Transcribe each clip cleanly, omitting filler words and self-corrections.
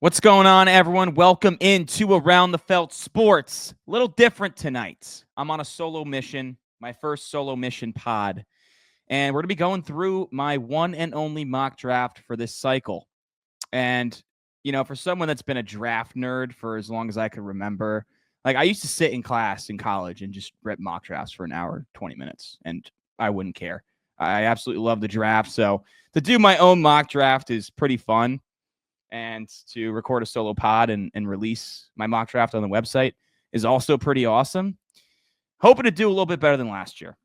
What's going on, everyone? Welcome into Around the Felt Sports. A little different tonight. I'm on a solo mission, my first solo mission pod, and we're going to be going through my one and only mock draft for this cycle. And, you know, for someone that's been a draft nerd for as long as I can remember, like I used to sit in class in college and just rip mock drafts for an hour, 20 minutes, and I wouldn't care. I absolutely love the draft. So to do my own mock draft is pretty fun. And to record a solo pod and release my mock draft on the website is also pretty awesome. Hoping to do a little bit better than last year.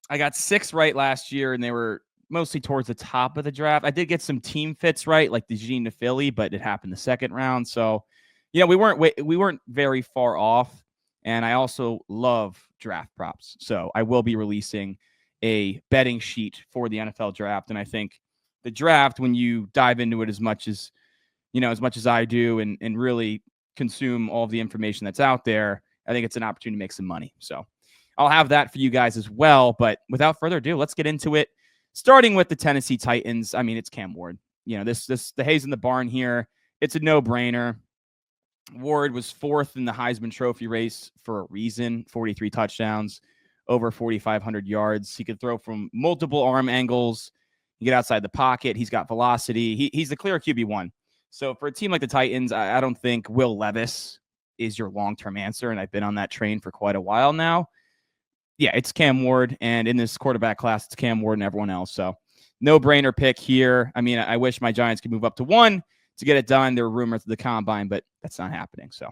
I got 6 right last year, and they were mostly towards the top of the draft. I did get some team fits right, like the Jeanty to Philly, but it happened the second round. So, you know, we weren't very far off. And I also love draft props. So I will be releasing a betting sheet for the NFL draft. And I think the draft, when you dive into it as much as I do and really consume all of the information that's out there, I think it's an opportunity to make some money. So I'll have that for you guys as well. But without further ado, let's get into it. Starting with the Tennessee Titans. I mean, it's Cam Ward. You know, the hay's in the barn here. It's a no-brainer. Ward was 4th in the Heisman Trophy race for a reason. 43 touchdowns, over 4,500 yards. He could throw from multiple arm angles. You get outside the pocket. He's got velocity. He's the clear QB1. So for a team like the Titans, I don't think Will Levis is your long-term answer, and I've been on that train for quite a while now. Yeah, it's Cam Ward, and in this quarterback class, it's Cam Ward and everyone else. So no-brainer pick here. I mean, I wish my Giants could move up to 1 to get it done. There were rumors of the combine, but that's not happening. So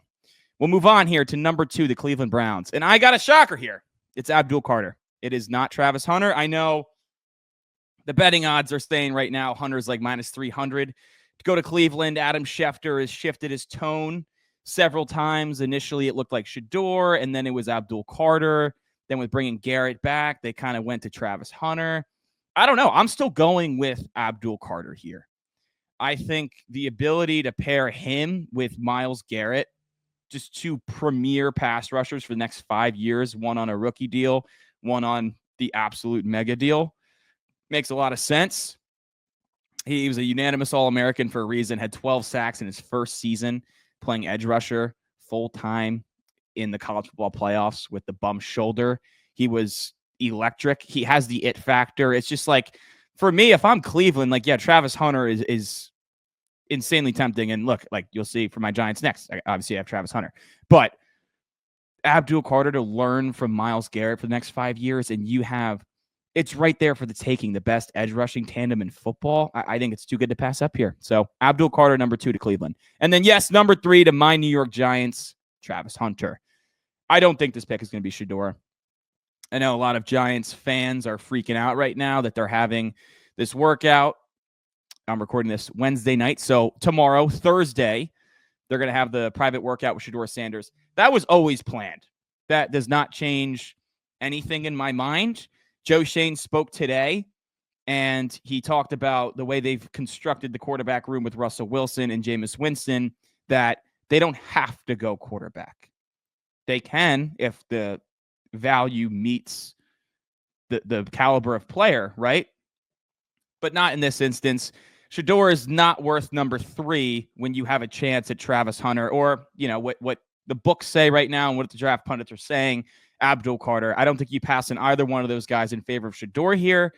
we'll move on here to number 2, the Cleveland Browns. And I got a shocker here. It's Abdul Carter. It is not Travis Hunter. I know the betting odds are saying right now Hunter's like minus 300 to go to Cleveland. Adam Schefter has shifted his tone several times. Initially, it looked like Shedeur, and then it was Abdul Carter. Then with bringing Garrett back, they kind of went to Travis Hunter. I don't know. I'm still going with Abdul Carter here. I think the ability to pair him with Myles Garrett, just 2 premier pass rushers for the next 5 years, one on a rookie deal, one on the absolute mega deal, makes a lot of sense. He was a unanimous All-American for a reason, had 12 sacks in his first season playing edge rusher full-time in the college football playoffs with the bum shoulder. He was electric. He has the it factor. It's just like, for me, if I'm Cleveland, like, yeah, Travis Hunter is insanely tempting. And look, like you'll see for my Giants next, obviously I have Travis Hunter. But Abdul Carter to learn from Myles Garrett for the next 5 years, and it's right there for the taking, the best edge rushing tandem in football. I think it's too good to pass up here. So Abdul Carter, number 2 to Cleveland. And then, yes, number 3 to my New York Giants, Travis Hunter. I don't think this pick is going to be Shedeur. I know a lot of Giants fans are freaking out right now that they're having this workout. I'm recording this Wednesday night. So tomorrow, Thursday, they're going to have the private workout with Shedeur Sanders. That was always planned. That does not change anything in my mind. Joe Shane spoke today, and he talked about the way they've constructed the quarterback room with Russell Wilson and Jameis Winston, that they don't have to go quarterback. They can if the value meets the caliber of player, right? But not in this instance. Shedeur is not worth number 3 when you have a chance at Travis Hunter, or, you know, what the books say right now and what the draft pundits are saying, Abdul Carter. I don't think you pass in either one of those guys in favor of Shedeur here.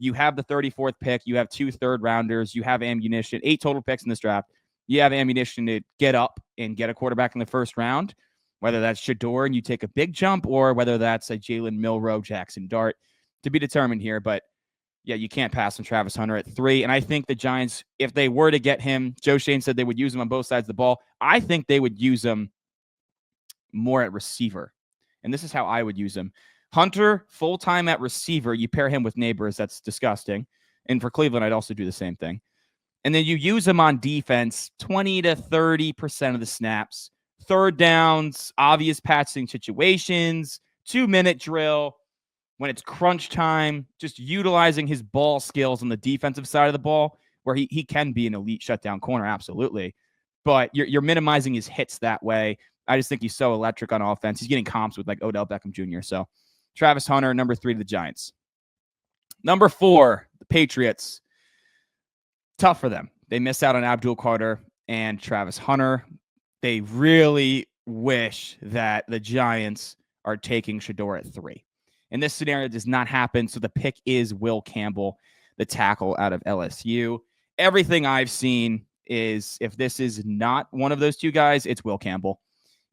You have the 34th pick. You have 2 third-rounders. You have ammunition. 8 total picks in this draft. You have ammunition to get up and get a quarterback in the first round, whether that's Shedeur and you take a big jump, or whether that's a Jaylen Milroe, Jackson Dart, to be determined here. But yeah, you can't pass on Travis Hunter at 3. And I think the Giants, if they were to get him, Joe Shane said they would use him on both sides of the ball. I think they would use him more at receiver. And this is how I would use him. Hunter, full-time at receiver. You pair him with Neighbors. That's disgusting. And for Cleveland, I'd also do the same thing. And then you use him on defense 20 to 30% of the snaps. Third downs, obvious passing situations, 2-minute drill. When it's crunch time, just utilizing his ball skills on the defensive side of the ball, where he can be an elite shutdown corner, absolutely. But you're minimizing his hits that way. I just think he's so electric on offense. He's getting comps with like Odell Beckham Jr. So Travis Hunter, number 3 to the Giants. Number 4, the Patriots. Tough for them. They miss out on Abdul and Travis Hunter. They really wish that the Giants are taking Shedeur at 3. And this scenario does not happen, so the pick is Will Campbell, the tackle out of LSU. Everything I've seen is if this is not one of those two guys, it's Will Campbell.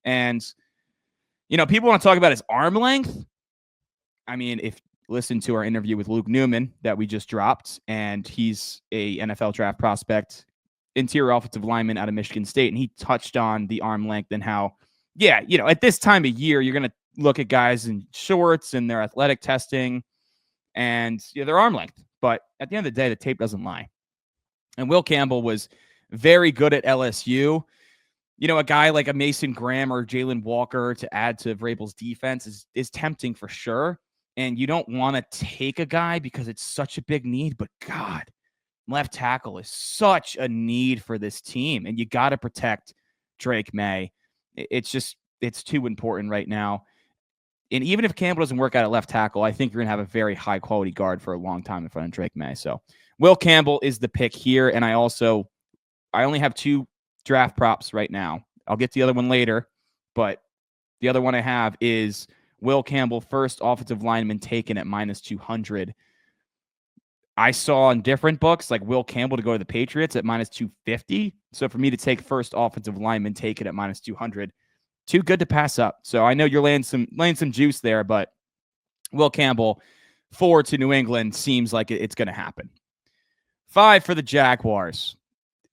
And, people want to talk about his arm length. I mean, if listen to our interview with Luke Newman that we just dropped, and he's a NFL draft prospect, interior offensive lineman out of Michigan State, and he touched on the arm length and how, at this time of year, you're going to look at guys in shorts and their athletic testing and their arm length. But at the end of the day, the tape doesn't lie. And Will Campbell was very good at LSU. A guy like a Mason Graham or Jalen Walker to add to Vrabel's defense is tempting for sure. And you don't want to take a guy because it's such a big need. But God, left tackle is such a need for this team. And you got to protect Drake May. It's too important right now. And even if Campbell doesn't work out at left tackle, I think you're going to have a very high-quality guard for a long time in front of Drake May. So Will Campbell is the pick here. And I only have 2 draft props right now. I'll get to the other one later. But the other one I have is Will Campbell, first offensive lineman taken at -200. I saw in different books like Will Campbell to go to the Patriots at -250. So for me to take first offensive lineman taken at -200, too good to pass up. So I know you're laying some juice there, but Will Campbell 4 to New England seems like it's going to happen. 5 for the Jaguars.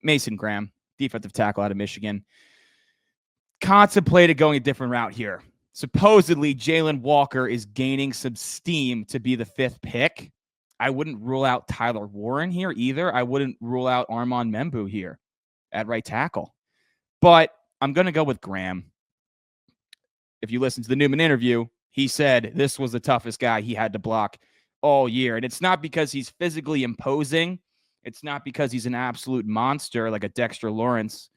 Mason Graham, defensive tackle out of Michigan. Contemplated going a different route here. Supposedly, Jaylen Walker is gaining some steam to be the 5th pick. I wouldn't rule out Tyler Warren here either. I wouldn't rule out Armand Membou here at right tackle. But I'm going to go with Graham. If you listen to the Newman interview, he said this was the toughest guy he had to block all year. And it's not because he's physically imposing. It's not because he's an absolute monster like a Dexter Lawrence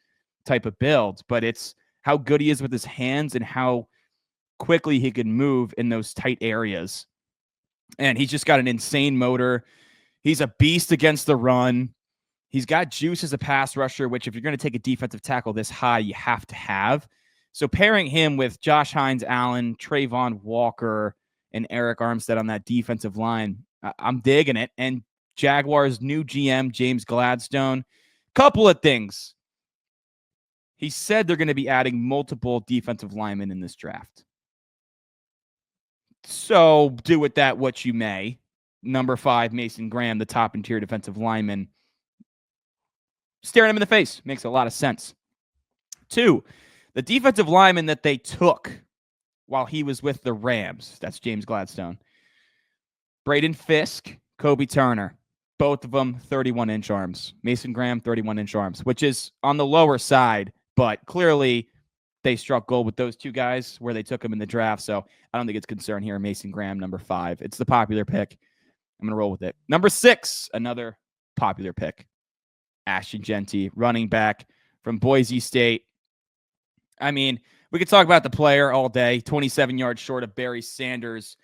type of build, but it's how good he is with his hands and how quickly he can move in those tight areas. And he's just got an insane motor. He's a beast against the run. He's got juice as a pass rusher, which if you're going to take a defensive tackle this high, you have to have. So pairing him with Josh Hines-Allen, Trayvon Walker, and Eric Armstead on that defensive line, I'm digging it. And Jaguars' new GM, James Gladstone, couple of things. He said they're going to be adding multiple defensive linemen in this draft. So do with that what you may. Number 5, Mason Graham, the top interior defensive lineman. Staring him in the face. Makes a lot of sense. 2, the defensive lineman that they took while he was with the Rams. That's James Gladstone. Braden Fisk, Kobe Turner. Both of them 31-inch arms. Mason Graham, 31-inch arms, which is on the lower side, but clearly they struck gold with those 2 guys where they took them in the draft. So I don't think it's concern here. Mason Graham, number 5. It's the popular pick. I'm going to roll with it. Number 6, another popular pick. Ashton Jeanty, running back from Boise State. I mean, we could talk about the player all day. 27 yards short of Barry Sanders'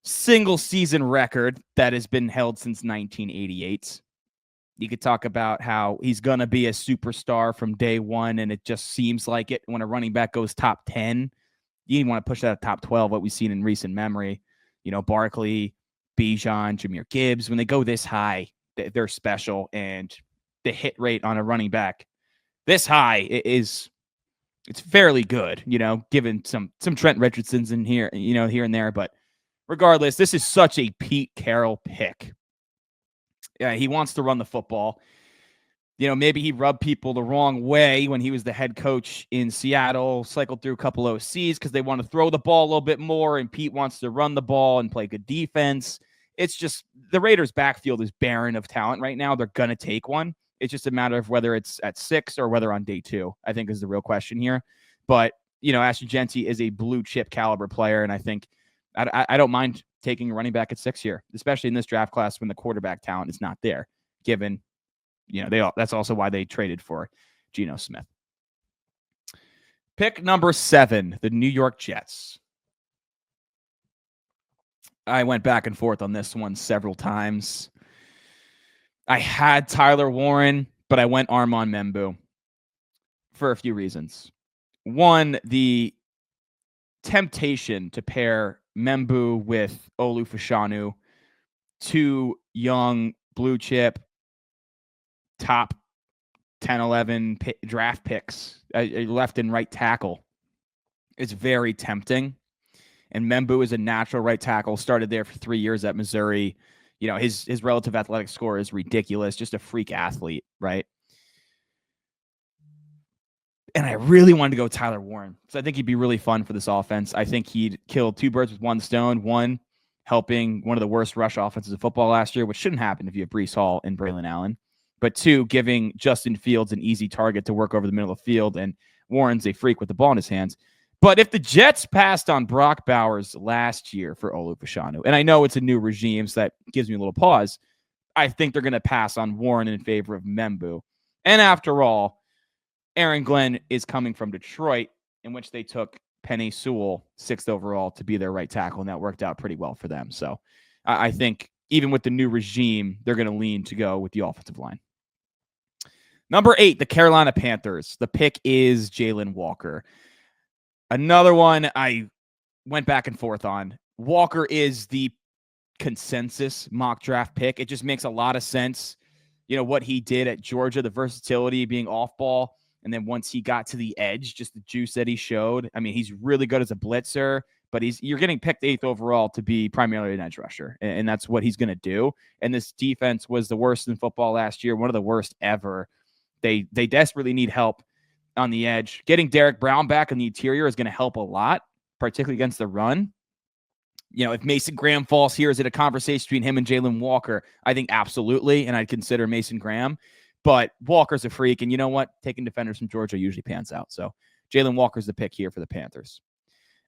single season record that has been held since 1988. You could talk about how he's going to be a superstar from day one, and it just seems like it when a running back goes top 10. You even want to push that to top 12, what we've seen in recent memory. Barkley, Bijan, Jahmyr Gibbs, when they go this high, they're special, and the hit rate on a running back this high it's fairly good, given some Trent Richardsons in here, here and there. But regardless, this is such a Pete Carroll pick. Yeah, he wants to run the football. Maybe he rubbed people the wrong way when he was the head coach in Seattle, cycled through a couple OCs because they want to throw the ball a little bit more, and Pete wants to run the ball and play good defense. It's just the Raiders' backfield is barren of talent right now. They're going to take one. It's just a matter of whether it's at 6 or whether on day 2, I think is the real question here. But, Ashton Jeanty is a blue chip caliber player, and I think I don't mind taking a running back at 6 here, especially in this draft class when the quarterback talent is not there, given, that's also why they traded for Geno Smith. Pick number 7, the New York Jets. I went back and forth on this one several times. I had Tyler Warren, but I went Armand Membou for a few reasons. One, the temptation to pair Membou with Olu Fashanu, 2 young blue chip top 10, 11 draft picks, a left and right tackle. It's very tempting. And Membou is a natural right tackle, started there for 3 years at Missouri. You know, his relative athletic score is ridiculous, just a freak athlete, right? And I really wanted to go Tyler Warren. So I think he'd be really fun for this offense. I think he'd kill 2 birds with 1 stone. One, helping one of the worst rush offenses of football last year, which shouldn't happen if you have Breece Hall and Braylon Allen. But 2, giving Justin Fields an easy target to work over the middle of the field. And Warren's a freak with the ball in his hands. But if the Jets passed on Brock Bowers last year for Olu Fashanu, and I know it's a new regime, so that gives me a little pause, I think they're going to pass on Warren in favor of Membou. And after all, Aaron Glenn is coming from Detroit, in which they took Penei Sewell 6th overall to be their right tackle, and that worked out pretty well for them. So I think even with the new regime, they're going to lean to go with the offensive line. Number 8, the Carolina Panthers. The pick is Jaylen Walker. Another one I went back and forth on. Walker is the consensus mock draft pick. It just makes a lot of sense. You know, what he did at Georgia, the versatility, being off ball. And then once he got to the edge, just the juice that he showed. I mean, he's really good as a blitzer, but you're getting picked 8th overall to be primarily an edge rusher. And that's what he's going to do. And this defense was the worst in football last year, one of the worst ever. They desperately need help on the edge. Getting Derek Brown back on the interior is going to help a lot, particularly against the run. You know, if Mason Graham falls here, is it a conversation between him and Jaylen Walker? I think absolutely, and I'd consider Mason Graham. But Walker's a freak, and you know what? Taking defenders from Georgia usually pans out. So Jaylen Walker's the pick here for the Panthers.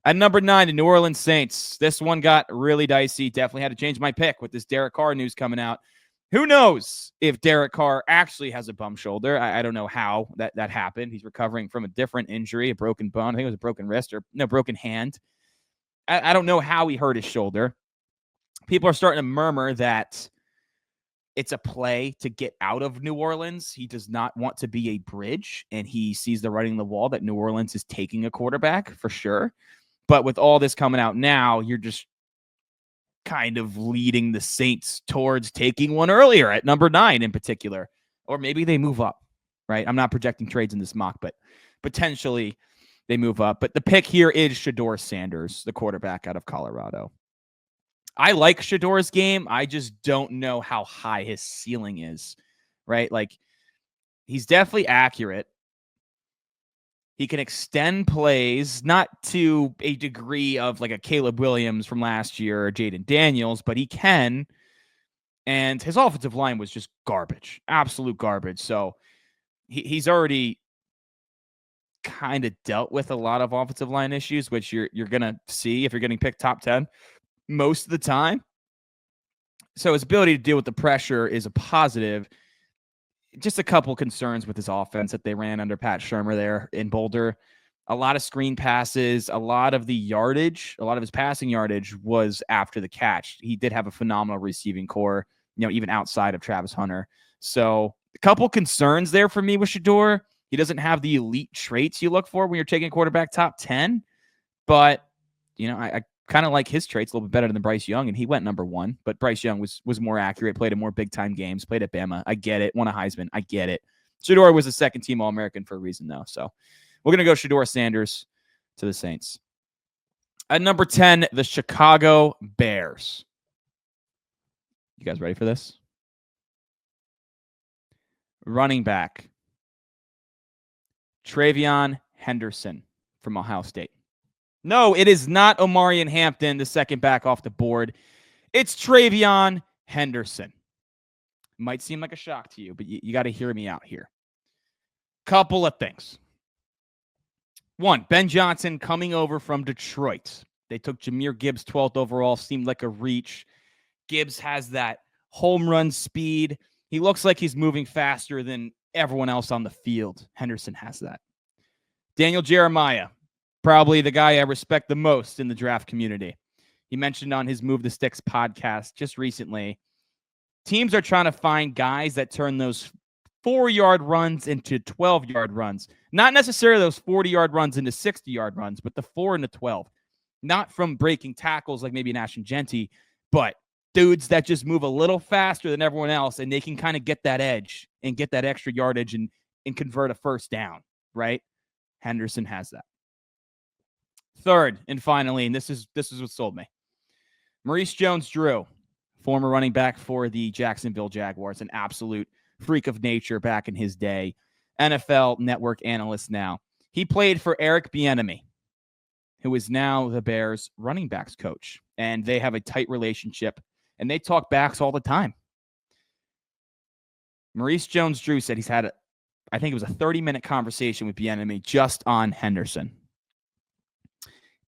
At number 9, the New Orleans Saints. This one got really dicey. Definitely had to change my pick with this Derek Carr news coming out. Who knows if Derek Carr actually has a bum shoulder? I don't know how that happened. He's recovering from a different injury, a broken bone. I think it was a broken wrist or no, broken hand. I don't know how he hurt his shoulder. People are starting to murmur that it's a play to get out of New Orleans. He does not want to be a bridge, and he sees the writing on the wall that New Orleans is taking a quarterback for sure. But with all this coming out now, you're just kind of leading the Saints towards taking one earlier at number 9 in particular. Or maybe they move up, right? I'm not projecting trades in this mock, but potentially they move up. But the pick here is Shedeur Sanders, the quarterback out of Colorado. I like Shedeur's game. I just don't know how high his ceiling is, right? Like, he's definitely accurate. He can extend plays, not to a degree of like a Caleb Williams from last year or Jaden Daniels, but he can. And his offensive line was just garbage, absolute garbage. So he's already kind of dealt with a lot of offensive line issues, which you're going to see if you're getting picked top 10 most of the time. So his ability to deal with the pressure is a positive. Just a couple concerns with his offense that they ran under Pat Shurmur there in Boulder. A lot of screen passes, a lot of the yardage, a lot of his passing yardage was after the catch. He did have a phenomenal receiving core, you know, even outside of Travis Hunter. So a couple concerns there for me with Shedeur. He doesn't have the elite traits you look for when you're taking a quarterback top 10, but you know, I kind of like his traits a little bit better than Bryce Young, and he went number 1, but Bryce Young was more accurate, played in more big-time games, played at Bama. I get it. Won a Heisman. I get it. Shedeur was a second-team All-American for a reason, though. So we're going to go Shedeur Sanders to the Saints. At number 10, the Chicago Bears. You guys ready for this? Running back, TreVeyon Henderson from Ohio State. No, it is not Omarion Hampton, the second back off the board. It's TreVeyon Henderson. Might seem like a shock to you, but you got to hear me out here. Couple of things. One, Ben Johnson coming over from Detroit. They took Jahmyr Gibbs 12th overall, seemed like a reach. Gibbs has that home run speed. He looks like he's moving faster than everyone else on the field. Henderson has that. Daniel Jeremiah, probably the guy I respect the most in the draft community. He mentioned on his Move the Sticks podcast just recently, teams are trying to find guys that turn those 4-yard runs into 12-yard runs. Not necessarily those 40-yard runs into 60-yard runs, but the 4 into 12. Not from breaking tackles like maybe an Ashton Jeanty, but dudes that just move a little faster than everyone else, and they can kind of get that edge and get that extra yardage and convert a first down, right? Henderson has that. Third, and finally, and this is what sold me. Maurice Jones-Drew, former running back for the Jacksonville Jaguars, an absolute freak of nature back in his day. NFL Network analyst now. He played for Eric Bieniemy, who is now the Bears running backs coach. And they have a tight relationship, and they talk backs all the time. Maurice Jones-Drew said he's had, I think it was a 30-minute conversation with Bieniemy just on Henderson.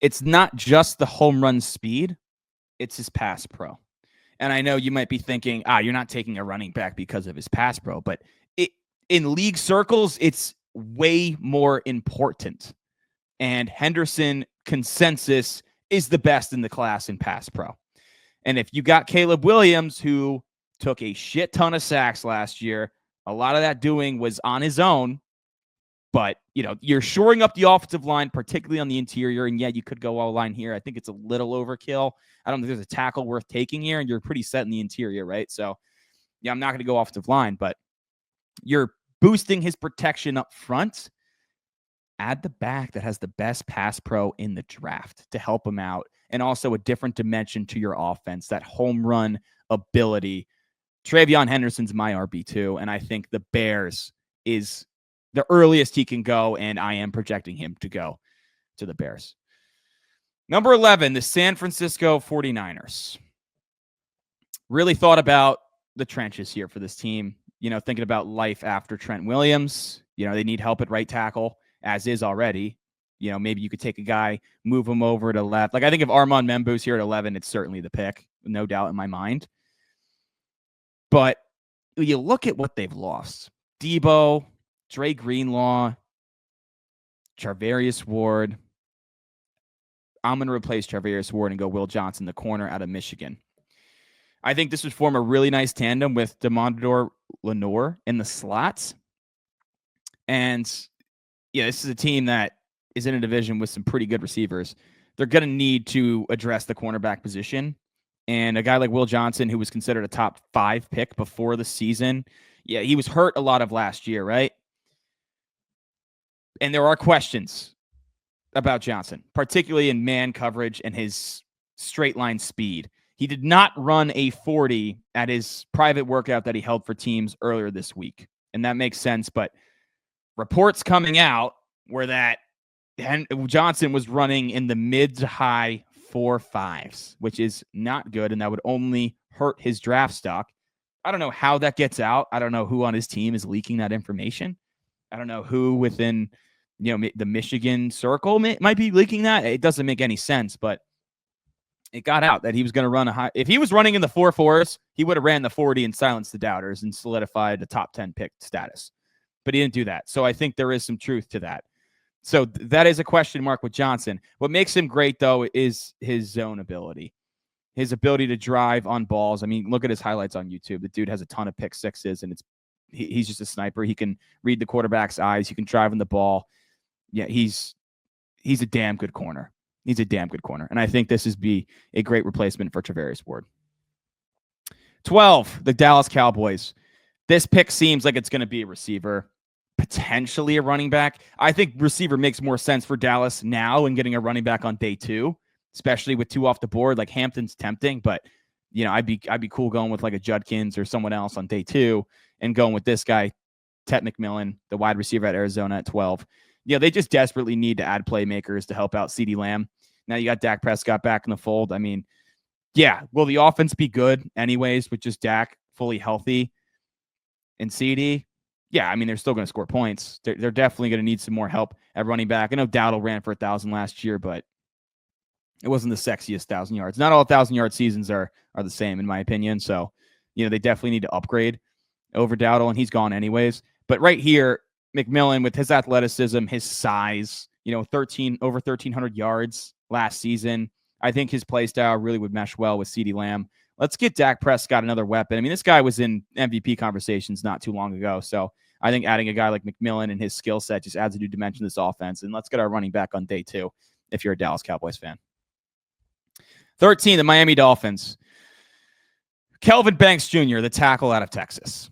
It's not just the home run speed, it's his pass pro. And I know you might be thinking, you're not taking a running back because of his pass pro, but in league circles, it's way more important. And Henderson consensus is the best in the class in pass pro. And if you got Caleb Williams, who took a shit ton of sacks last year, a lot of that doing was on his own. But, you're shoring up the offensive line, particularly on the interior. And yeah, you could go all line here. I think it's a little overkill. I don't think there's a tackle worth taking here, and you're pretty set in the interior, right? So, yeah, I'm not going to go offensive line, but you're boosting his protection up front. Add the back that has the best pass pro in the draft to help him out, and also a different dimension to your offense, that home run ability. TreVeyon Henderson's my RB2, and I think the Bears is the earliest he can go, and I am projecting him to go to the Bears. Number 11, the San Francisco 49ers. Really thought about the trenches here for this team, thinking about life after Trent Williams. They need help at right tackle, as is already. Maybe you could take a guy, move him over to left. Like, I think if Armand Membou's here at 11, it's certainly the pick, no doubt in my mind. But you look at what they've lost. Debo, Dre Greenlaw, Charvarius Ward. I'm going to replace Charvarius Ward and go Will Johnson, the corner out of Michigan. I think this would form a really nice tandem with Demondor Lenoir in the slots. And, this is a team that is in a division with some pretty good receivers. They're going to need to address the cornerback position. And a guy like Will Johnson, who was considered a top 5 pick before the season, he was hurt a lot of last year, right? And there are questions about Johnson, particularly in man coverage and his straight line speed. He did not run a 40 at his private workout that he held for teams earlier this week. And that makes sense. But reports coming out were that Johnson was running in the mid to high 4.5s, which is not good. And that would only hurt his draft stock. I don't know how that gets out. I don't know who on his team is leaking that information. I don't know who within, the Michigan circle might be leaking that. It doesn't make any sense, but it got out that he was going to run a high. If he was running in the 4.4s, he would have ran the 40 and silenced the doubters and solidified the top 10 pick status. But he didn't do that. So I think there is some truth to that. So that is a question mark with Johnson. What makes him great, though, is his zone ability. His ability to drive on balls. I mean, look at his highlights on YouTube. The dude has a ton of pick sixes, and he's just a sniper. He can read the quarterback's eyes. He can drive on the ball. Yeah, he's a damn good corner. He's a damn good corner. And I think this is be a great replacement for Charvarius Ward. 12, the Dallas Cowboys. This pick seems like it's going to be a receiver, potentially a running back. I think receiver makes more sense for Dallas now and getting a running back on day 2, especially with 2 off the board. Like, Hampton's tempting, but I'd be cool going with like a Judkins or someone else on day 2 and going with this guy, Tet McMillan, the wide receiver at Arizona at 12. They just desperately need to add playmakers to help out CeeDee Lamb. Now you got Dak Prescott back in the fold. I mean, will the offense be good anyways with just Dak fully healthy and CeeDee? Yeah, I mean, they're still going to score points. They're definitely going to need some more help at running back. I know Dowdle ran for 1,000 last year, but it wasn't the sexiest 1,000 yards. Not all 1,000-yard seasons are the same, in my opinion. So, they definitely need to upgrade over Dowdle, and he's gone anyways. But right here, McMillan, with his athleticism, his size, over 1,300 yards last season. I think his play style really would mesh well with CeeDee Lamb. Let's get Dak Prescott another weapon. I mean, this guy was in MVP conversations not too long ago. So I think adding a guy like McMillan and his skill set just adds a new dimension to this offense. And let's get our running back on day 2 if you're a Dallas Cowboys fan. 13, the Miami Dolphins. Kelvin Banks Jr., the tackle out of Texas.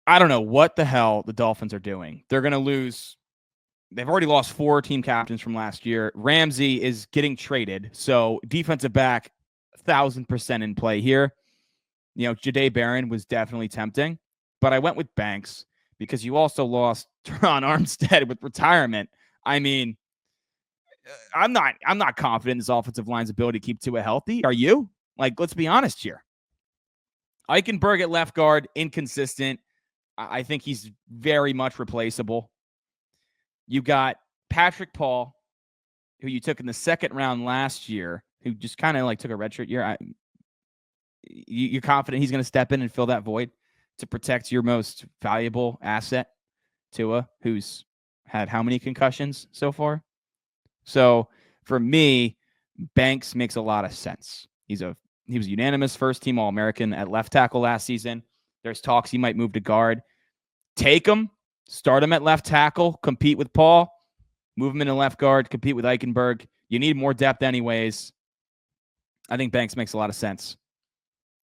I don't know what the hell the Dolphins are doing. They're going to lose. They've already lost 4 team captains from last year. Ramsey is getting traded. So defensive back, 1,000% in play here. Jahdae Barron was definitely tempting, but I went with Banks because you also lost Teron Armstead with retirement. I mean, I'm not confident in this offensive line's ability to keep Tua healthy. Are you? Let's be honest here. Eichenberg at left guard, inconsistent. I think he's very much replaceable. You got Patrick Paul, who you took in the 2nd round last year, who just kind of took a redshirt year. You're confident he's going to step in and fill that void to protect your most valuable asset, Tua, who's had how many concussions so far? So for me, Banks makes a lot of sense. He was unanimous first-team All-American at left tackle last season. There's talks he might move to guard. Take him, start him at left tackle, compete with Paul, move him into left guard, compete with Eichenberg. You need more depth anyways. I think Banks makes a lot of sense.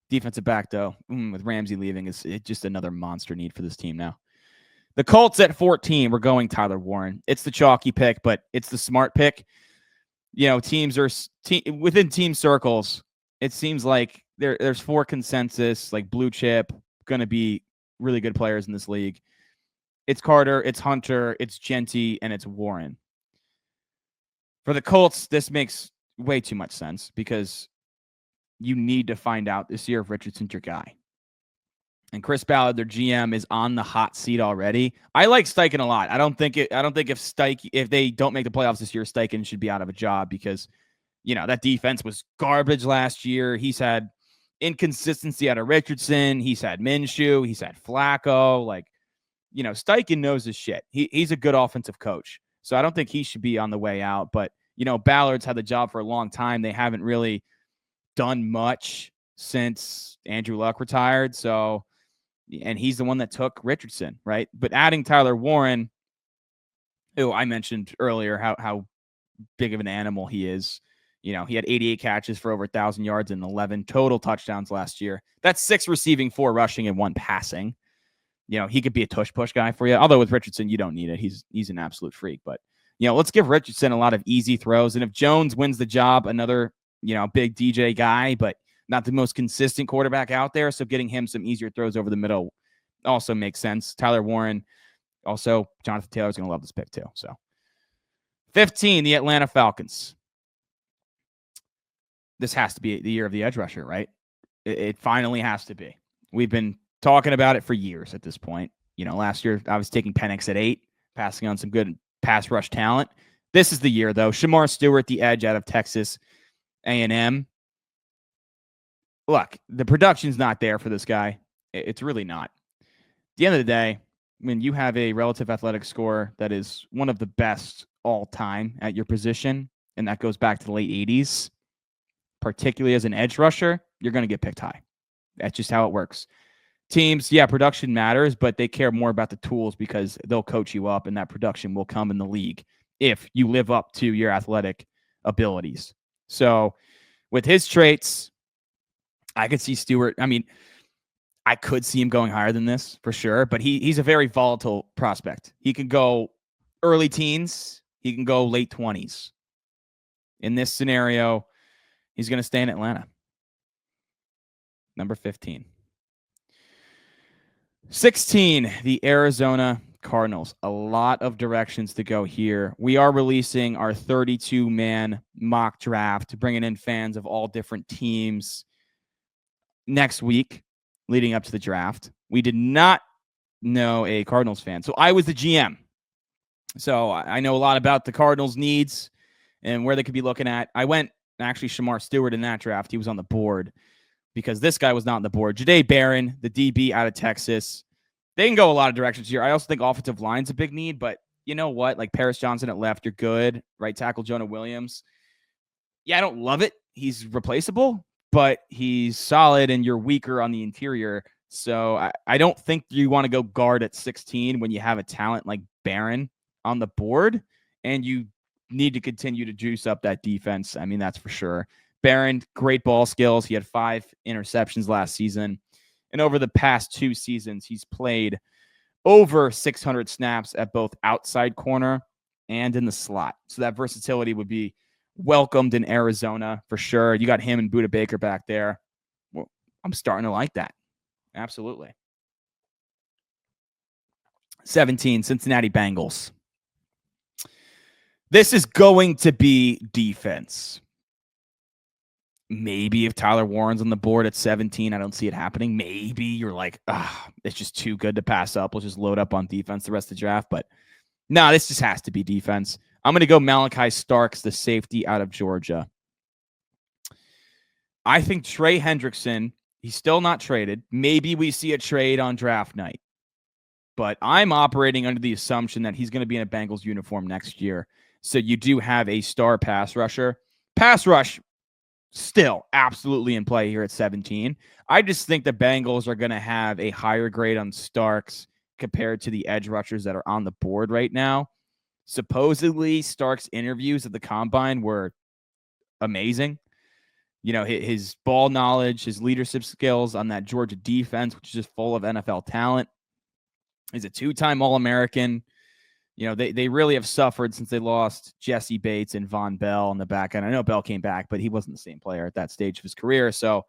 Defensive back, though, with Ramsey leaving, is just another monster need for this team now. The Colts at 14, we're going Tyler Warren. It's the chalky pick, but it's the smart pick. Teams are within team circles. It seems like there's 4 consensus, blue chip, going to be really good players in this league. It's Carter, it's Hunter, it's Jeanty, and it's Warren. For the Colts, this makes way too much sense because you need to find out this year if Richardson's your guy. And Chris Ballard, their GM, is on the hot seat already. I like Steichen a lot. I don't think if they don't make the playoffs this year, Steichen should be out of a job because that defense was garbage last year. He's had inconsistency out of Richardson. He's had Minshew. He's had Flacco. Steichen knows his shit. He's a good offensive coach. So I don't think he should be on the way out. But, Ballard's had the job for a long time. They haven't really done much since Andrew Luck retired. So, and he's the one that took Richardson, right? But adding Tyler Warren, who I mentioned earlier, how big of an animal he is. He had 88 catches for over 1,000 yards and 11 total touchdowns last year. That's 6 receiving, 4 rushing, and 1 passing. He could be a tush-push guy for you. Although with Richardson, you don't need it. He's an absolute freak. But, let's give Richardson a lot of easy throws. And if Jones wins the job, another, big DJ guy, but not the most consistent quarterback out there. So getting him some easier throws over the middle also makes sense. Tyler Warren, also Jonathan Taylor's going to love this pick too. So 15, the Atlanta Falcons. This has to be the year of the edge rusher, right? It finally has to be. We've been talking about it for years at this point. Last year I was taking Penix at 8, passing on some good pass rush talent. This is the year, though. Shemar Stewart, the edge out of Texas A&M. Look, the production's not there for this guy. It's really not. At the end of the day, when you have a relative athletic score that is one of the best all time at your position, and that goes back to the late 80s, particularly as an edge rusher, you're going to get picked high. That's just how it works. Teams, production matters, but they care more about the tools because they'll coach you up, and that production will come in the league if you live up to your athletic abilities. So with his traits, I could see Stewart. I mean, I could see him going higher than this for sure, but he's a very volatile prospect. He can go early teens. He can go late 20s. In this scenario, he's going to stay in Atlanta. Number 15. 16, the Arizona Cardinals. A lot of directions to go here. We are releasing our 32-man mock draft, bringing in fans of all different teams next week leading up to the draft. We did not know a Cardinals fan. So I was the GM. So I know a lot about the Cardinals' needs and where they could be looking at. I went actually Shemar Stewart in that draft. He was on the board because this guy was not on the board. Jahdae Barron, the DB out of Texas. They can go a lot of directions here. I also think offensive line's a big need, but you know what? Like Paris Johnson at left, you're good. Right tackle Jonah Williams. Yeah, I don't love it. He's replaceable, but he's solid, and you're weaker on the interior. So I don't think you want to go guard at 16 when you have a talent like Barron on the board, and you need to continue to juice up that defense. I mean, that's for sure. Barron, great ball skills. He had 5 interceptions last season. And over the past 2 seasons, he's played over 600 snaps at both outside corner and in the slot. So that versatility would be welcomed in Arizona for sure. You got him and Budda Baker back there. Well, I'm starting to like that. Absolutely. 17, Cincinnati Bengals. This is going to be defense. Maybe if Tyler Warren's on the board at 17, I don't see it happening. Maybe you're like, it's just too good to pass up. We'll just load up on defense the rest of the draft. But no, this just has to be defense. I'm going to go Malachi Starks, the safety out of Georgia. I think Trey Hendrickson, he's still not traded. Maybe we see a trade on draft night. But I'm operating under the assumption that he's going to be in a Bengals uniform next year. So you do have a star pass rusher. Pass rush, still absolutely in play here at 17. I just think the Bengals are going to have a higher grade on Starks compared to the edge rushers that are on the board right now. Supposedly, Starks' interviews at the Combine were amazing. You know, his ball knowledge, his leadership skills on that Georgia defense, which is just full of NFL talent. He's a 2-time All-American. You know, they really have suffered since they lost Jesse Bates and Von Bell on the back end. I know Bell came back, but he wasn't the same player at that stage of his career. So,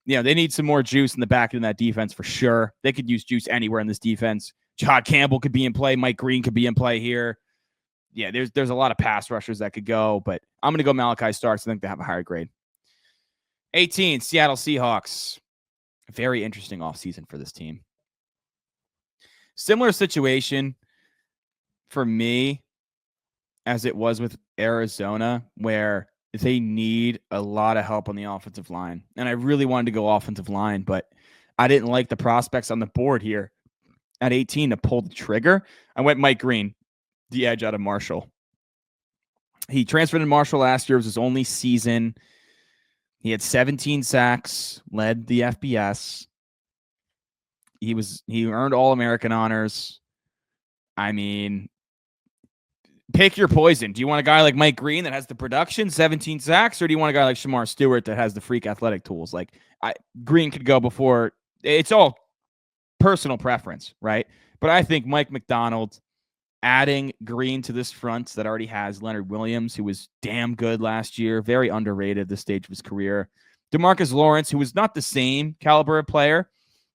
you know, they need some more juice in the back end of that defense for sure. They could use juice anywhere in this defense. Jahdae Campbell could be in play. Mike Green could be in play here. Yeah, there's a lot of pass rushers that could go, but I'm going to go Malachi Starks. I think they have a higher grade. 18, Seattle Seahawks. Very interesting offseason for this team. Similar situation for me as it was with Arizona, where they need a lot of help on the offensive line. And I really wanted to go offensive line, but I didn't like the prospects on the board here at 18 to pull the trigger. I went Mike Green, the edge out of Marshall. He transferred to Marshall last year. It was his only season. He had 17 sacks, led the FBS. He earned All-American honors. I mean, pick your poison. Do you want a guy like Mike Green that has the production, 17 sacks, or do you want a guy like Shemar Stewart that has the freak athletic tools? Like Green could go before. It's all personal preference, right? But I think Mike McDonald adding Green to this front that already has Leonard Williams, who was damn good last year, very underrated at this stage of his career. DeMarcus Lawrence, who was not the same caliber of player,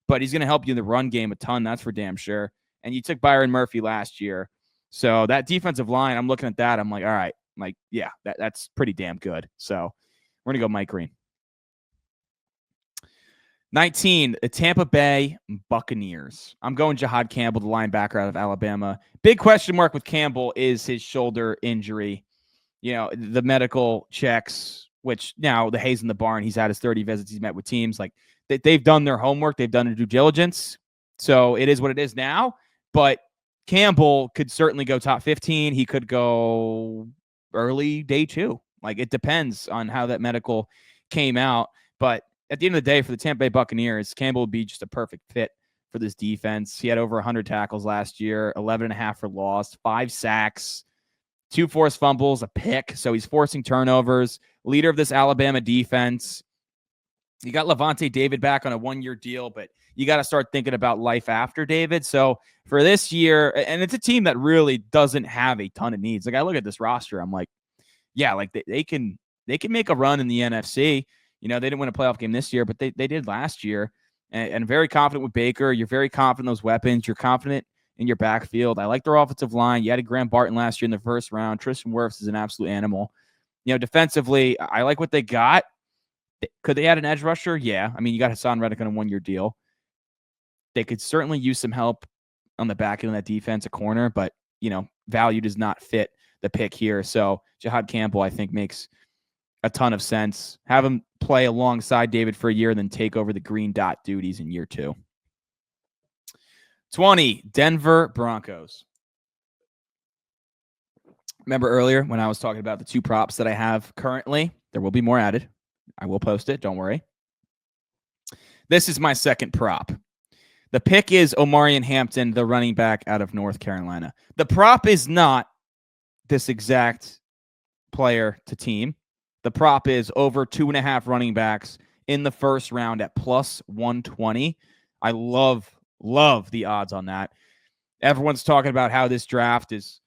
but he's going to help you in the run game a ton. That's for damn sure. And you took Byron Murphy last year. So that defensive line, I'm looking at that. I'm like, all right, like, yeah, that's pretty damn good. So we're going to go Mike Green. 19, the Tampa Bay Buccaneers. I'm going Jahdae Campbell, the linebacker out of Alabama. Big question mark with Campbell is his shoulder injury. You know, the medical checks, which now the Hayes in the barn, he's had his 30 visits. He's met with teams. Like, they've done their homework. They've done their due diligence. So it is what it is now. But Campbell could certainly go top 15. He could go early day 2. Like, it depends on how that medical came out. But at the end of the day, for the Tampa Bay Buccaneers, Campbell would be just a perfect fit for this defense. He had over 100 tackles last year, 11.5 for loss, 5 sacks, 2 forced fumbles, a pick. So he's forcing turnovers. Leader of this Alabama defense. You got Levante David back on a 1-year deal, but you got to start thinking about life after David. So for this year, and it's a team that really doesn't have a ton of needs. Like, I look at this roster, I'm like, yeah, like they can make a run in the NFC. You know, they didn't win a playoff game this year, but they did last year. And very confident with Baker. You're very confident in those weapons. You're confident in your backfield. I like their offensive line. You added Graham Barton last year in the first round. Tristan Wirfs is an absolute animal. You know, defensively, I like what they got. Could they add an edge rusher? Yeah. I mean, you got Hassan Reddick on a 1-year deal. They could certainly use some help on the back end of that defense, a corner, but, you know, value does not fit the pick here. So Jahdae Campbell, I think, makes a ton of sense. Have him play alongside David for a year and then take over the green dot duties in year 2. 20, Denver Broncos. Remember earlier when I was talking about the 2 props that I have currently? There will be more added. I will post it. Don't worry. This is my second prop. The pick is Omarion Hampton, the running back out of North Carolina. The prop is not this exact player to team. The prop is over 2.5 running backs in the first round at plus 120. I love the odds on that. Everyone's talking about how this draft is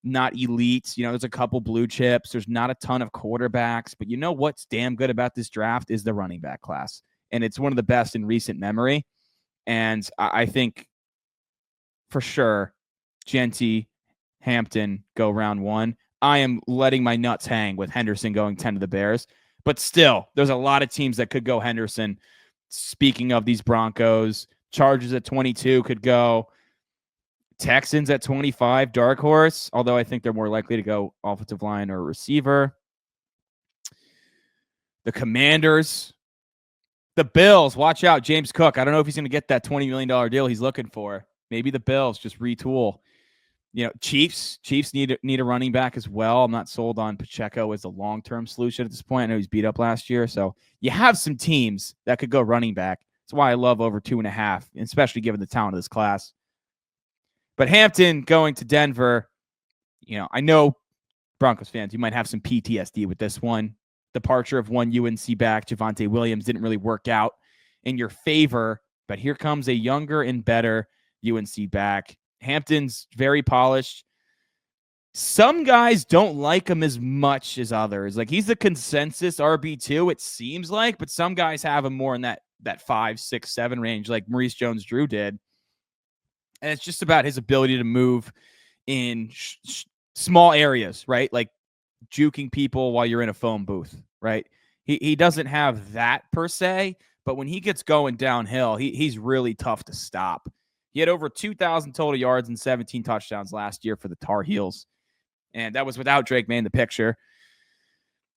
not elite. There's a couple blue chips. There's not a ton of quarterbacks. But you know what's damn good about this draft is the running back class. And it's one of the best in recent memory. And I think for sure, Jeanty, Hampton go round 1. I am letting my nuts hang with Henderson going 10 to the Bears. But still, there's a lot of teams that could go Henderson. Speaking of these Broncos, Chargers at 22 could go. Texans at 25, dark horse, although I think they're more likely to go offensive line or receiver. The Commanders. The Bills, watch out, James Cook. I don't know if he's going to get that $20 million deal he's looking for. Maybe the Bills just retool. Chiefs need a running back as well. I'm not sold on Pacheco as a long-term solution at this point. I know he's beat up last year. So you have some teams that could go running back. That's why I love over 2.5, especially given the talent of this class. But Hampton going to Denver, I know Broncos fans, you might have some PTSD with this one. Departure of one UNC back, Javonte Williams, didn't really work out in your favor. But here comes a younger and better UNC back. Hampton's very polished. Some guys don't like him as much as others. Like, he's the consensus RB2, it seems like, but some guys have him more in that 5, 6, 7 range, like Maurice Jones-Drew did. And it's just about his ability to move in small areas, right? Like juking people while you're in a phone booth, right? He doesn't have that per se, but when he gets going downhill, he's really tough to stop. He had over 2,000 total yards and 17 touchdowns last year for the Tar Heels. And that was without Drake May in the picture.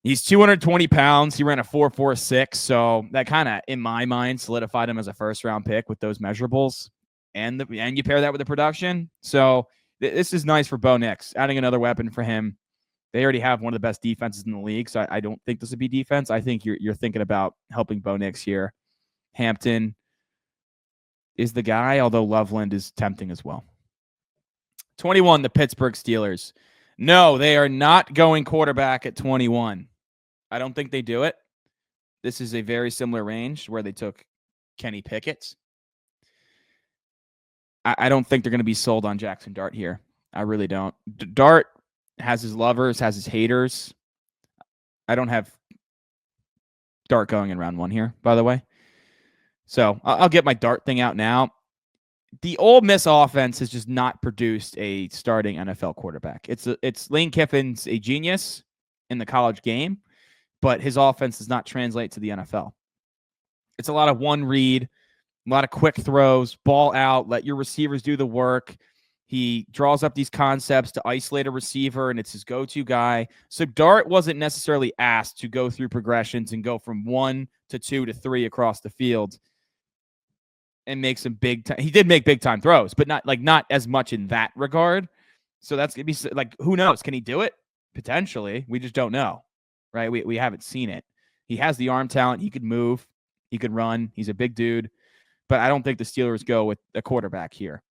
He's 220 pounds. He ran a 4.46. So that kind of, in my mind, solidified him as a first-round pick with those measurables. And you pair that with the production. So this is nice for Bo Nix, adding another weapon for him. They already have one of the best defenses in the league, so I don't think this would be defense. I think you're thinking about helping Bo Nix here. Hampton is the guy, although Loveland is tempting as well. 21, the Pittsburgh Steelers. No, they are not going quarterback at 21. I don't think they do it. This is a very similar range where they took Kenny Pickett. I don't think they're going to be sold on Jackson Dart here. I really don't. Dart has his lovers, has his haters. I don't have Dart going in round 1 here, by the way. So I'll get my Dart thing out now. The Ole Miss offense has just not produced a starting NFL quarterback. It's Lane Kiffin's a genius in the college game, but his offense does not translate to the NFL. It's a lot of one read, a lot of quick throws, ball out, let your receivers do the work. He draws up these concepts to isolate a receiver, and it's his go-to guy. So Dart wasn't necessarily asked to go through progressions and go from 1 to 2 to 3 across the field and make some big time. He did make big time throws, but not as much in that regard. So that's going to be like, who knows? Can he do it? Potentially. We just don't know, right? We haven't seen it. He has the arm talent. He could move. He could run. He's a big dude. But I don't think the Steelers go with a quarterback here.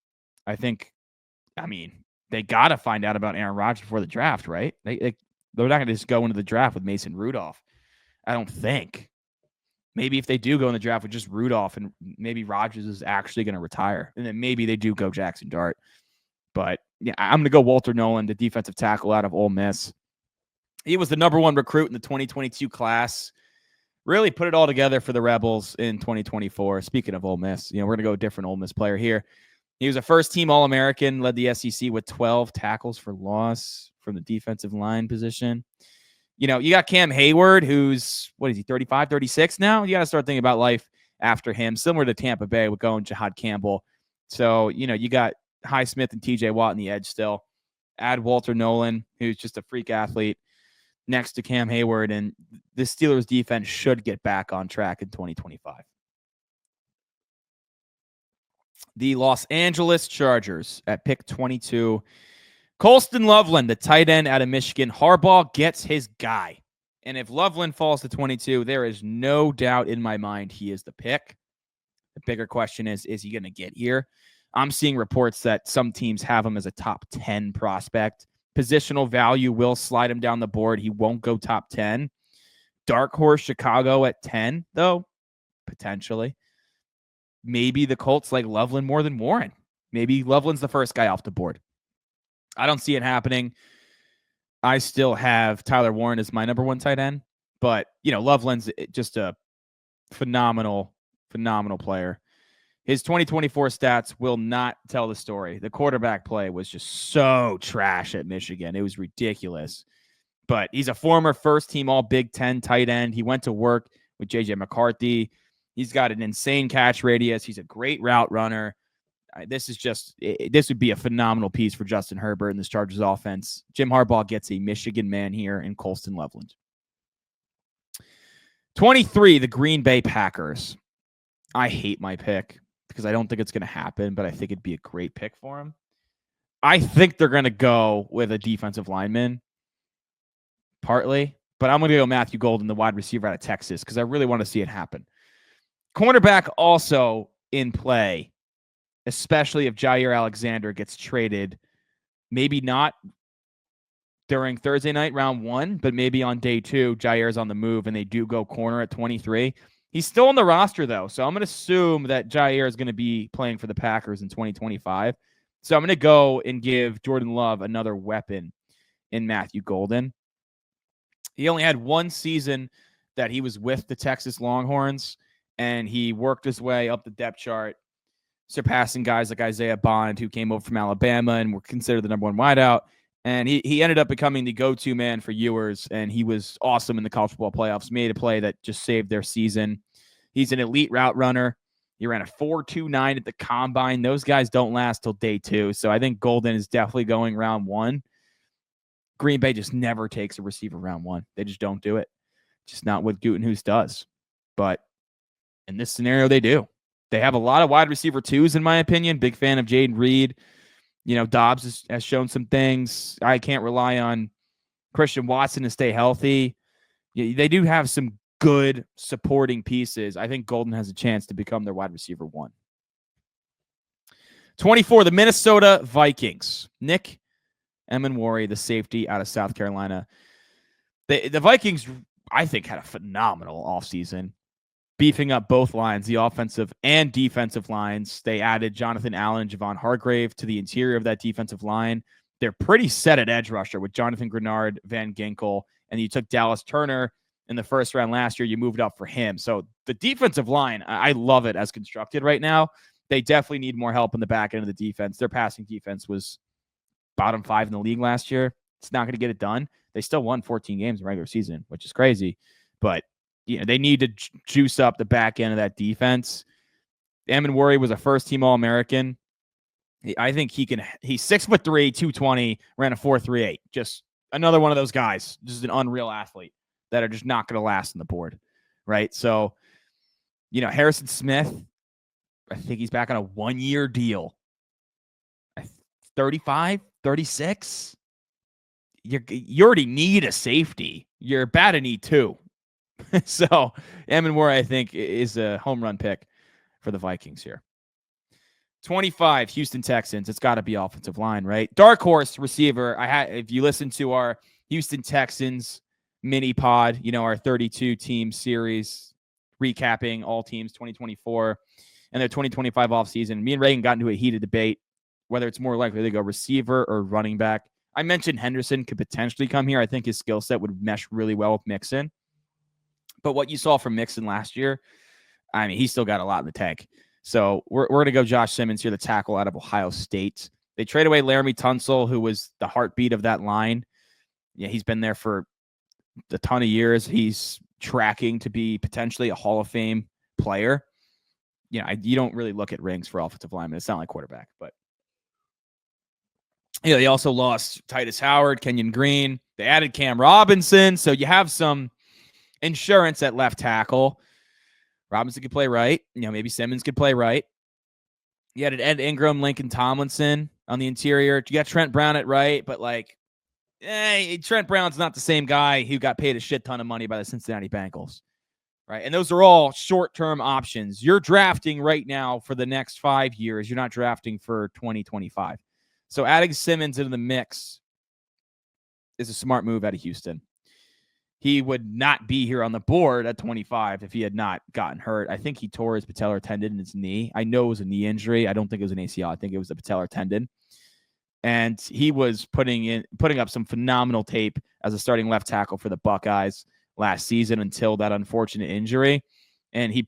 They got to find out about Aaron Rodgers before the draft, right? They're not going to just go into the draft with Mason Rudolph. I don't think. Maybe if they do go in the draft with just Rudolph and maybe Rodgers is actually going to retire. And then maybe they do go Jackson Dart. But yeah, I'm going to go Walter Nolan, the defensive tackle out of Ole Miss. He was the number 1 recruit in the 2022 class. Really put it all together for the Rebels in 2024. Speaking of Ole Miss, we're going to go a different Ole Miss player here. He was a first-team All-American, led the SEC with 12 tackles for loss from the defensive line position. You got Cam Hayward, who's, 35, 36 now? You got to start thinking about life after him, similar to Tampa Bay with going Jahdae Campbell. So, you got Highsmith and TJ Watt in the edge still. Add Walter Nolan, who's just a freak athlete, next to Cam Hayward, and the Steelers defense should get back on track in 2025. The Los Angeles Chargers at pick 22 Colston Loveland, the tight end out of Michigan. Harbaugh gets his guy. And if Loveland falls to 22, there is no doubt in my mind he is the pick. The bigger question is he going to get here? I'm seeing reports that some teams have him as a top 10 prospect. Positional value will slide him down the board. He won't go top 10. Dark horse Chicago at 10, though, potentially. Maybe the Colts like Loveland more than Warren. Maybe Loveland's the first guy off the board. I don't see it happening. I still have Tyler Warren as my number one tight end, but, Loveland's just a phenomenal player. His 2024 stats will not tell the story. The quarterback play was just so trash at Michigan. It was ridiculous. But he's a former first-team All-Big Ten tight end. He went to work with J.J. McCarthy. He's got an insane catch radius. He's a great route runner. This would be a phenomenal piece for Justin Herbert and this Chargers offense. Jim Harbaugh gets a Michigan man here in Colston Loveland. 23, the Green Bay Packers. I hate my pick because I don't think it's going to happen, but I think it'd be a great pick for him. I think they're going to go with a defensive lineman, partly, but I'm going to go Matthew Golden, the wide receiver out of Texas, because I really want to see it happen. Cornerback also in play, especially if Jair Alexander gets traded, maybe not during Thursday night, round 1, but maybe on day 2, Jair's on the move and they do go corner at 23. He's still on the roster, though, so I'm going to assume that Jair is going to be playing for the Packers in 2025. So I'm going to go and give Jordan Love another weapon in Matthew Golden. He only had one season that he was with the Texas Longhorns, and he worked his way up the depth chart, surpassing guys like Isaiah Bond, who came over from Alabama and were considered the number one wideout. And he ended up becoming the go-to man for Ewers, and he was awesome in the college football playoffs, made a play that just saved their season. He's an elite route runner. He ran a 4.29 at the combine. Those guys don't last till day 2, so I think Golden is definitely going round 1. Green Bay just never takes a receiver round 1. They just don't do it. Just not what Gutenhuis does. But in this scenario, they do. They have a lot of wide receiver 2s, in my opinion. Big fan of Jaden Reed. Dobbs has shown some things. I can't rely on Christian Watson to stay healthy. They do have some good supporting pieces. I think Golden has a chance to become their wide receiver 1. 24, the Minnesota Vikings. Nick Emenwari, the safety out of South Carolina. The Vikings, I think, had a phenomenal offseason, beefing up both lines, the offensive and defensive lines. They added Jonathan Allen and Javon Hargrave to the interior of that defensive line. They're pretty set at edge rusher with Jonathan Grenard, Van Ginkel, and you took Dallas Turner in the first round last year. You moved up for him. So the defensive line, I love it as constructed right now. They definitely need more help in the back end of the defense. Their passing defense was bottom 5 in the league last year. It's not going to get it done. They still won 14 games in regular season, which is crazy. But they need to juice up the back end of that defense. Emenwari was a first-team All-American. I think he can. He's 6'3", 220, ran a 4.38. Just another one of those guys, just an unreal athlete that are just not going to last on the board, right? So, Harrison Smith, I think he's back on a 1-year deal. 35, 36. You already need a safety. You're about to need 2. So Emenwari, I think, is a home run pick for the Vikings here. 25, Houston Texans. It's got to be offensive line, right? Dark horse receiver. If you listen to our Houston Texans mini pod, our 32-team series recapping all teams 2024 and their 2025 offseason, me and Reagan got into a heated debate whether it's more likely to go receiver or running back. I mentioned Henderson could potentially come here. I think his skill set would mesh really well with Mixon. But what you saw from Mixon last year, he's still got a lot in the tank. So we're going to go Josh Simmons here, the tackle out of Ohio State. They trade away Laramie Tunsil, who was the heartbeat of that line. Yeah, he's been there for a ton of years. He's tracking to be potentially a Hall of Fame player. You don't really look at rings for offensive linemen. It's not like quarterback, but they also lost Titus Howard, Kenyon Green. They added Cam Robinson. So you have some insurance at left tackle. Robinson could play right. Maybe Simmons could play right. You had Ed Ingram, Lincoln Tomlinson. on the interior. You got Trent Brown at right, but like, Trent Brown's not the same guy who got paid a shit ton of money by the Cincinnati Bengals, right? And those are all short-term options. You're drafting right now for the next 5 years. You're not drafting for 2025. So adding Simmons into the mix is a smart move out of Houston. He would not be here on the board at 25 if he had not gotten hurt. I think he tore his patellar tendon in his knee. I know it was a knee injury. I don't think it was an ACL. I think it was a patellar tendon. And he was putting up some phenomenal tape as a starting left tackle for the Buckeyes last season until that unfortunate injury. And he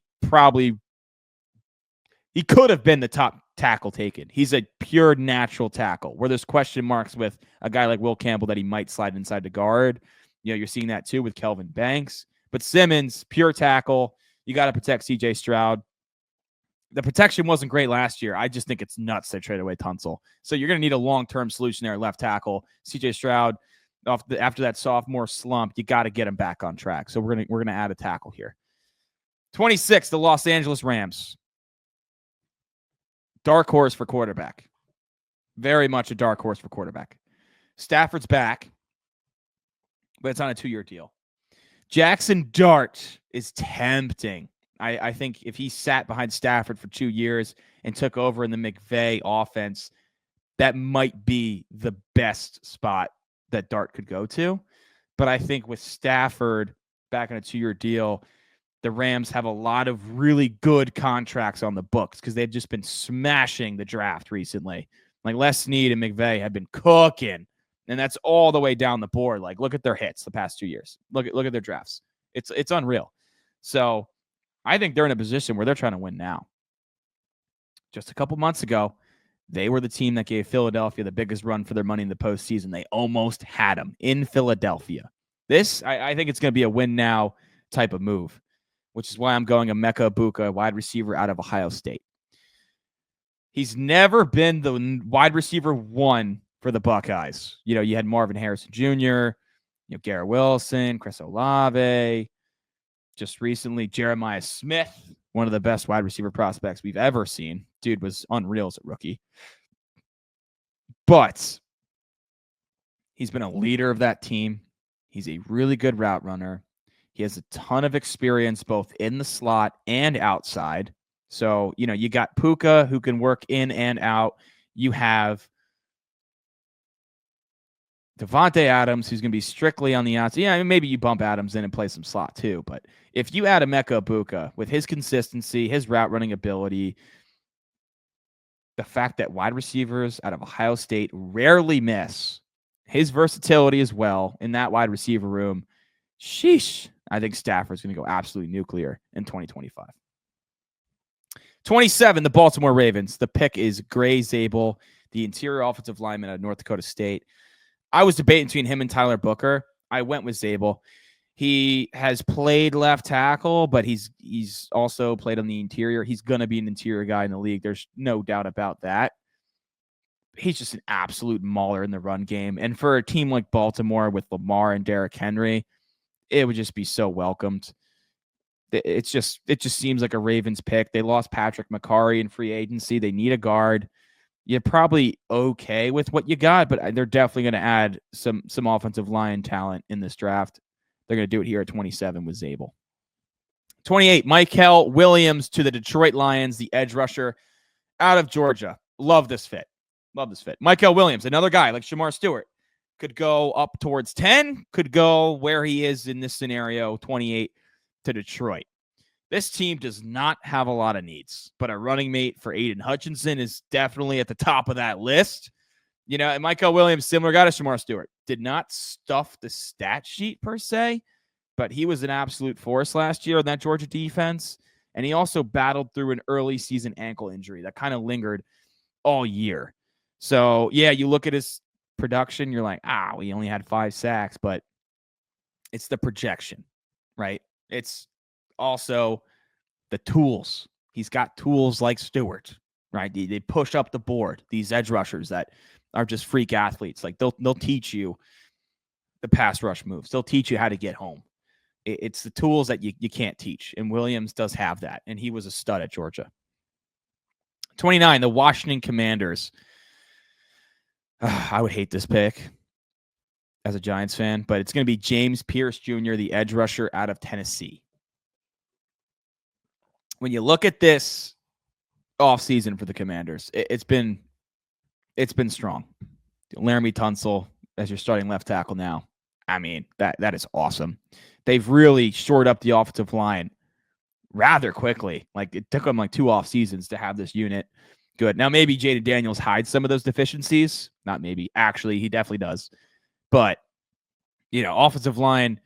could have been the top tackle taken. He's a pure natural tackle where there's question marks with a guy like Will Campbell that he might slide inside the guard. You're seeing that too with Kelvin Banks. But Simmons, pure tackle. You got to protect C.J. Stroud. The protection wasn't great last year. I just think it's nuts they trade away Tunsil. So you're going to need a long-term solution there, left tackle. C.J. Stroud, after that sophomore slump, you got to get him back on track. So we're gonna add a tackle here. 26, the Los Angeles Rams. Dark horse for quarterback. Very much a dark horse for quarterback. Stafford's back, but it's on a 2-year deal. Jackson Dart is tempting. I think if he sat behind Stafford for 2 years and took over in the McVay offense, that might be the best spot that Dart could go to. But I think with Stafford back on a 2-year deal, the Rams have a lot of really good contracts on the books because they've just been smashing the draft recently. Like Les Snead and McVay have been cooking, and that's all the way down the board. Like, look at their hits the past 2 years. Look at their drafts. It's unreal. So I think they're in a position where they're trying to win now. Just a couple months ago, they were the team that gave Philadelphia the biggest run for their money in the postseason. They almost had them in Philadelphia. I think it's going to be a win now type of move, which is why I'm going Emeka Egbuka, wide receiver out of Ohio State. He's never been the wide receiver 1 for the Buckeyes. You had Marvin Harrison Jr., Garrett Wilson, Chris Olave. Just recently, Jeremiah Smith, one of the best wide receiver prospects we've ever seen. Dude was unreal as a rookie. But he's been a leader of that team. He's a really good route runner. He has a ton of experience both in the slot and outside. So, you got Puka who can work in and out. You have Devontae Adams, who's going to be strictly on the outside. Yeah, maybe you bump Adams in and play some slot too. But if you add Emeka Egbuka with his consistency, his route running ability, the fact that wide receivers out of Ohio State rarely miss, his versatility as well in that wide receiver room, sheesh, I think Stafford's going to go absolutely nuclear in 2025. 27, the Baltimore Ravens. The pick is Gray Zabel, the interior offensive lineman out of North Dakota State. I was debating between him and Tyler Booker. I went with Zabel. He has played left tackle, but he's also played on the interior. He's going to be an interior guy in the league. There's no doubt about that. He's just an absolute mauler in the run game. And for a team like Baltimore with Lamar and Derrick Henry, it would just be so welcomed. It just seems like a Ravens pick. They lost Patrick McCarry in free agency. They need a guard. You're probably okay with what you got, but they're definitely going to add some offensive line talent in this draft. They're going to do it here at 27 with Zabel. 28, Michael Williams to the Detroit Lions, the edge rusher out of Georgia. Love this fit. Michael Williams, another guy like Shemar Stewart, could go up towards 10, could go where he is in this scenario, 28 to Detroit. This team does not have a lot of needs, but a running mate for Aiden Hutchinson is definitely at the top of that list. And Michael Williams, similar guy to Shemar Stewart, did not stuff the stat sheet per se, but he was an absolute force last year in that Georgia defense. And he also battled through an early season ankle injury that kind of lingered all year. So, yeah, you look at his production, you're like, we only had 5 sacks, but it's the projection, right? It's also the tools. He's got tools like Stewart, right? They push up the board, these edge rushers that are just freak athletes. Like they'll teach you the pass rush moves. They'll teach you how to get home. It's the tools that you can't teach. And Williams does have that. And he was a stud at Georgia. 29, the Washington Commanders. I would hate this pick as a Giants fan, but it's going to be James Pierce Jr., the edge rusher out of Tennessee. When you look at this offseason for the Commanders, it's been strong. Laramie Tunsil as your starting left tackle now. I mean, that is awesome. They've really shored up the offensive line rather quickly. Like, it took them like 2 off seasons to have this unit good. Now, maybe Jayden Daniels hides some of those deficiencies. Not maybe. Actually, he definitely does. But, offensive line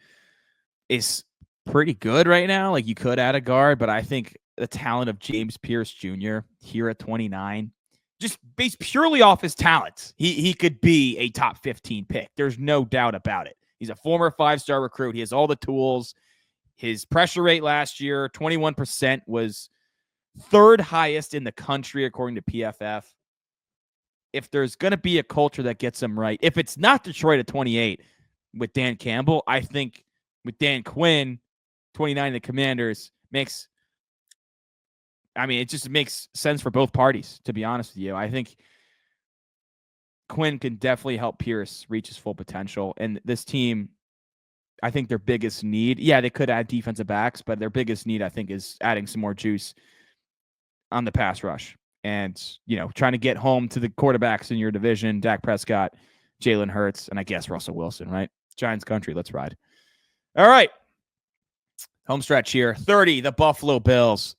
is pretty good right now. Like, you could add a guard, but I think the talent of James Pierce Jr. here at 29, just based purely off his talents, he could be a top 15 pick. There's no doubt about it. He's a former 5-star recruit. He has all the tools. His pressure rate last year, 21%, was 3rd highest in the country, according to PFF. If there's going to be a culture that gets him right, if it's not Detroit at 28 with Dan Campbell, I think with Dan Quinn, 29 the Commanders, it just makes sense for both parties, to be honest with you. I think Quinn can definitely help Pierce reach his full potential. And this team, I think their biggest need, they could add defensive backs, but their biggest need, I think, is adding some more juice on the pass rush. And, trying to get home to the quarterbacks in your division, Dak Prescott, Jalen Hurts, and I guess Russell Wilson, right? Giants country, let's ride. All right. Home stretch here. 30, the Buffalo Bills.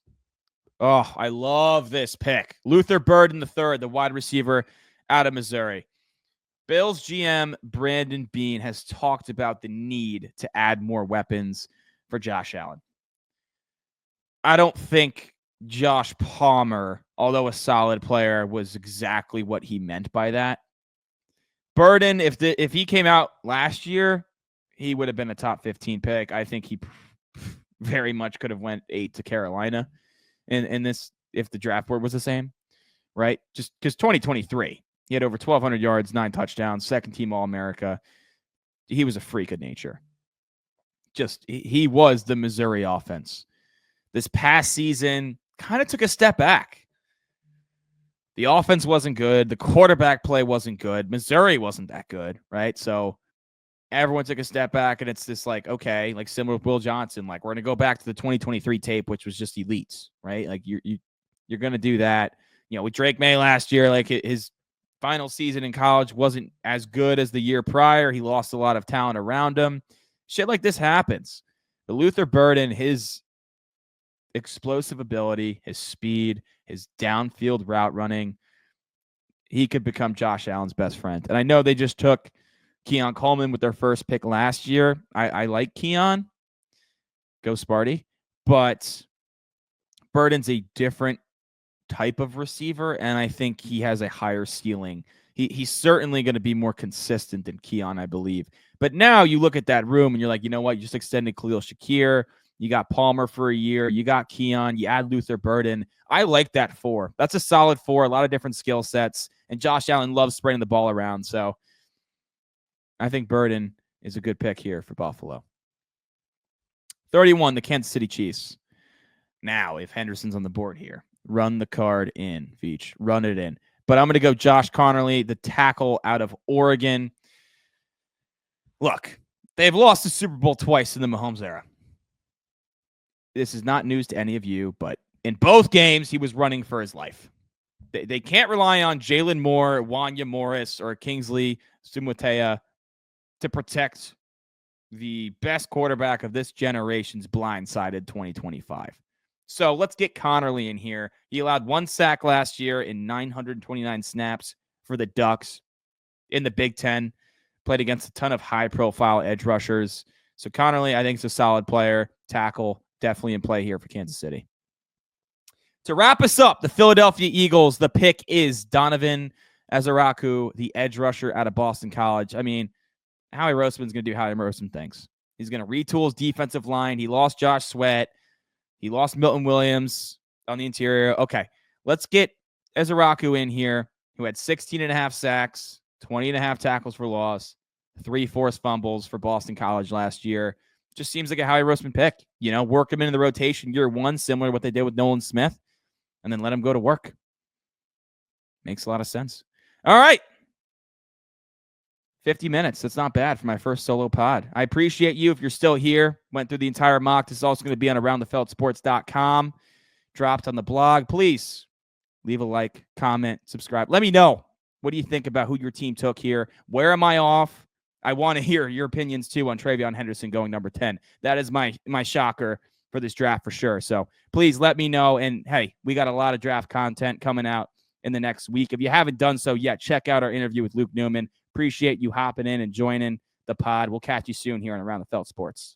Oh, I love this pick. Luther Burden III, the wide receiver out of Missouri. Bills GM Brandon Beane has talked about the need to add more weapons for Josh Allen. I don't think Josh Palmer, although a solid player, was exactly what he meant by that. Burden, if he came out last year, he would have been a top 15 pick. I think he very much could have went 8 to Carolina in this if the draft board was the same, right? Just because 2023, he had over 1,200 yards, 9 touchdowns, 2nd-team All-America. He was a freak of nature. He was the Missouri offense. This past season kind of took a step back. The offense wasn't good. The quarterback play wasn't good. Missouri wasn't that good, right? So everyone took a step back, and it's just like, okay, like similar with Will Johnson, like we're going to go back to the 2023 tape, which was just elites, right? Like you're going to do that. With Drake May last year, like his final season in college wasn't as good as the year prior. He lost a lot of talent around him. Shit like this happens. But Luther Burden, his explosive ability, his speed, his downfield route running, he could become Josh Allen's best friend. And I know they just took Keon Coleman with their first pick last year. I like Keon. Go Sparty. But Burden's a different type of receiver, and I think he has a higher ceiling. He's certainly going to be more consistent than Keon, I believe. But now you look at that room and you're like, you know what? You just extended Khalil Shakir. You got Palmer for a year. You got Keon. You add Luther Burden. I like that 4. That's a solid 4. A lot of different skill sets. And Josh Allen loves spreading the ball around. So I think Burden is a good pick here for Buffalo. 31, the Kansas City Chiefs. Now, if Henderson's on the board here, run the card in, Veach. Run it in. But I'm going to go Josh Connerly, the tackle out of Oregon. Look, they've lost the Super Bowl twice in the Mahomes era. This is not news to any of you, but in both games, he was running for his life. They can't rely on Jalen Moore, Wanya Morris, or Kingsley Sumutea to protect the best quarterback of this generation's blindsided 2025. So let's get Connerly in here. He allowed 1 sack last year in 929 snaps for the Ducks in the Big Ten. Played against a ton of high-profile edge rushers. So Connerly, I think, is a solid player. Tackle, definitely in play here for Kansas City. To wrap us up, the Philadelphia Eagles, the pick is Donovan Azaraku, the edge rusher out of Boston College. I mean, Howie Roseman's going to do Howie Roseman things. He's going to retool his defensive line. He lost Josh Sweat. He lost Milton Williams on the interior. Okay, let's get Azaraku in here, who had 16.5 sacks, 20.5 tackles for loss, 3 forced fumbles for Boston College last year. Just seems like a Howie Roseman pick. Work him into the rotation year 1, similar to what they did with Nolan Smith, and then let him go to work. Makes a lot of sense. All right. 50 minutes. That's not bad for my first solo pod. I appreciate you if you're still here. Went through the entire mock. This is also going to be on aroundthefeltsports.com. Dropped on the blog. Please leave a like, comment, subscribe. Let me know. What do you think about who your team took here? Where am I off? I want to hear your opinions, too, on TreVeyon Henderson going number 10. That is my shocker for this draft for sure. So please let me know. And, hey, we got a lot of draft content coming out in the next week. If you haven't done so yet, check out our interview with Luke Newman. Appreciate you hopping in and joining the pod. We'll catch you soon here on Around the Felt Sports.